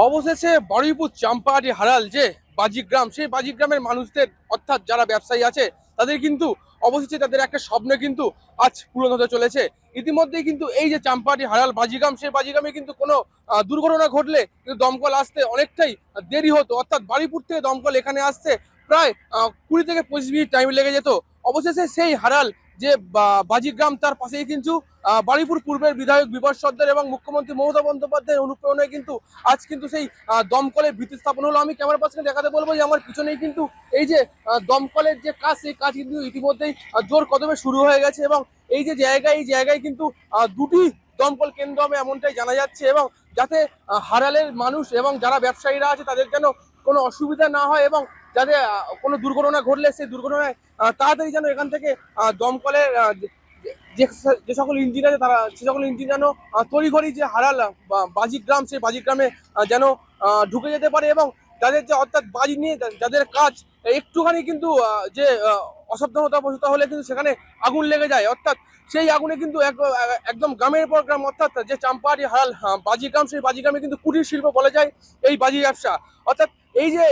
অবশেষে বারুইপুর চাম্পাহাটি হারাল যে বাজিগ্রাম, সেই বাজিগ্রামের মানুষদের অর্থাৎ যারা ব্যবসায়ী আছে তাদের কিন্তু অবশেষে তাদের একটা স্বপ্ন কিন্তু আজ পূরণ হতে চলেছে। ইতিমধ্যেই কিন্তু এই যে চাম্পাহাটি হারাল বাজিগ্রাম, সেই বাজিগ্রামে কিন্তু কোনো দুর্ঘটনা ঘটলে কিন্তু দমকল আসতে অনেকটাই দেরি হতো, অর্থাৎ বারুইপুর থেকে দমকল এখানে আসতে প্রায় 20 থেকে 25 মিনিট টাইম লেগে যেত। অবশেষে সেই হারাল যে বাজিগ্রাম, তার পাশেই কিন্তু বারুইপুর পূর্বের বিধায়ক বিভাস সর্দার এবং মুখ্যমন্ত্রী মমতা বন্দ্যোপাধ্যায়ের অনুপ্রেরণায় কিন্তু আজ কিন্তু সেই দমকলের ভিত্তি স্থাপন হলো। আমি ক্যামেরা পার্সনকে দেখাতে বলবো যে আমার পিছনেই কিন্তু এই যে দমকলের যে কাজ, সেই কাজ কিন্তু ইতিমধ্যেই জোর কদমে শুরু হয়ে গেছে এবং এই যে জায়গায়, এই জায়গায় কিন্তু দুটি দমকল কেন্দ্র হবে এমনটাই জানা যাচ্ছে, এবং যাতে হারালের মানুষ এবং যারা ব্যবসায়ীরা আছে তাদের যেন কোনো অসুবিধা না হয় এবং যাতে কোনো দুর্ঘটনা ঘটলে সেই দুর্ঘটনায় তাড়াতাড়ি যেন এখান থেকে দমকলের যে যে সকল ইঞ্জিন আছে তারা সে সকল ইঞ্জিন যেন তড়িঘড়ি যে হারাল বাজিগ্রাম, সেই বাজিগ্রামে যেন ঢুকে যেতে পারে এবং তাদের যে অর্থাৎ বাজি নিয়ে যাদের কাজ একটুখানি কিন্তু যে অসাবধানতাবশত হলে কিন্তু সেখানে আগুন লেগে যায়, অর্থাৎ সেই আগুনে কিন্তু একদম গ্রামের পর গ্রাম, অর্থাৎ যে চাম্পাহাটি হারাল বাজিগ্রাম, সেই বাজিগ্রামে কিন্তু কুটির শিল্প বলা যায় এই বাজি ব্যবসা। অর্থাৎ এই যে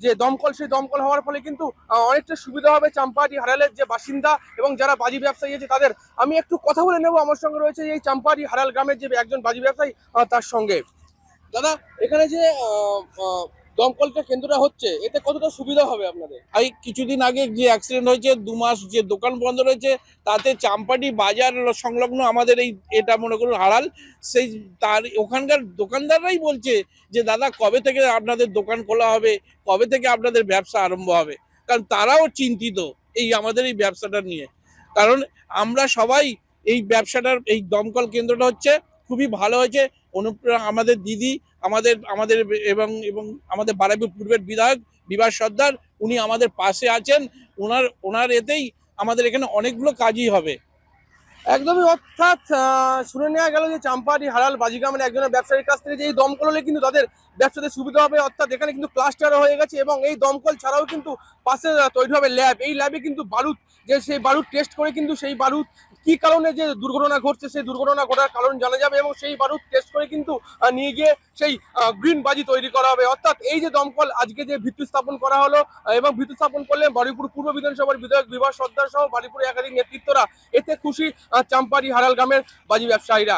যে দমকল, সেই দমকল হওয়ার ফলে কিন্তু অনেকটা সুবিধা হবে চাম্পাহাটি হারালের যে বাসিন্দা এবং যারা বাজি ব্যবসায়ী আছে তাদের। আমি একটু কথা বলে নেবো, আমার সঙ্গে রয়েছে এই চাম্পাহাটি হারাল গ্রামের যে একজন বাজি ব্যবসায়ী, তার সঙ্গে। দাদা, এখানে যে দমকলটা কেন্দ্রটা হচ্ছে, এতে কতটা সুবিধা হবে আপনাদের? এই কিছুদিন আগে যে অ্যাক্সিডেন্ট হয়েছে, 2 মাস যে দোকান বন্ধ রয়েছে, তাতে চাম্পাটি বাজার সংলগ্ন আমাদের এই এটা মনে করুন হারাল, সেই তার ওখানকার দোকানদাররাই বলছে যে দাদা কবে থেকে আপনাদের দোকান খোলা হবে, কবে থেকে আপনাদের ব্যবসা আরম্ভ হবে। কারণ তারাও চিন্তিত এই আমাদের এই ব্যবসাটা নিয়ে। কারণ আমরা সবাই এই ব্যবসাটার, এই দমকল কেন্দ্রটা হচ্ছে খুবই ভালো হয়েছে। অনুপ্রেরণা আমাদের দিদি, আমাদের আমাদের এবং এবং আমাদের বারুইপুর পূর্বের বিধায়ক বিভাস সর্দার, উনি আমাদের পাশে আছেন। ওনার এতেই আমাদের এখানে অনেকগুলো কাজই হবে। একদমই, অর্থাৎ শুনে নেওয়া গেল যে চাম্পাহাটি হারাল বাজিগ্রামের একজনের ব্যবসায়ীর কাছ থেকে যে এই দমকল হলে কিন্তু তাদের ব্যবসাতে সুবিধা হবে, অর্থাৎ এখানে কিন্তু ক্লাস্টার হয়ে গেছে এবং এই দমকল ছাড়াও কিন্তু পাশে তৈরি হবে ল্যাব। এই ল্যাবে কিন্তু বারুদ, যে সেই বারুদ টেস্ট করে কিন্তু সেই বারুদ কি কারণে যে দুর্ঘটনা ঘটছে, সেই দুর্ঘটনা ঘটার কারণ জানা যাবে এবং সেই বারুদ টেস্ট করে কিন্তু নিয়ে গিয়ে সেই গ্রিন বাজি তৈরি করা হবে। অর্থাৎ এই যে দমকল আজকে যে ভিত্তি স্থাপন করা হলো এবং ভিত্তি স্থাপন করলেন বারুইপুর পূর্ব বিধানসভার বিধায়ক বিভাস সর্দার সহ বারুইপুরের একাধিক নেতৃত্বরা, এতে খুশি চাম্পাহাটি হারাল গ্রামের বাজি ব্যবসায়ীরা।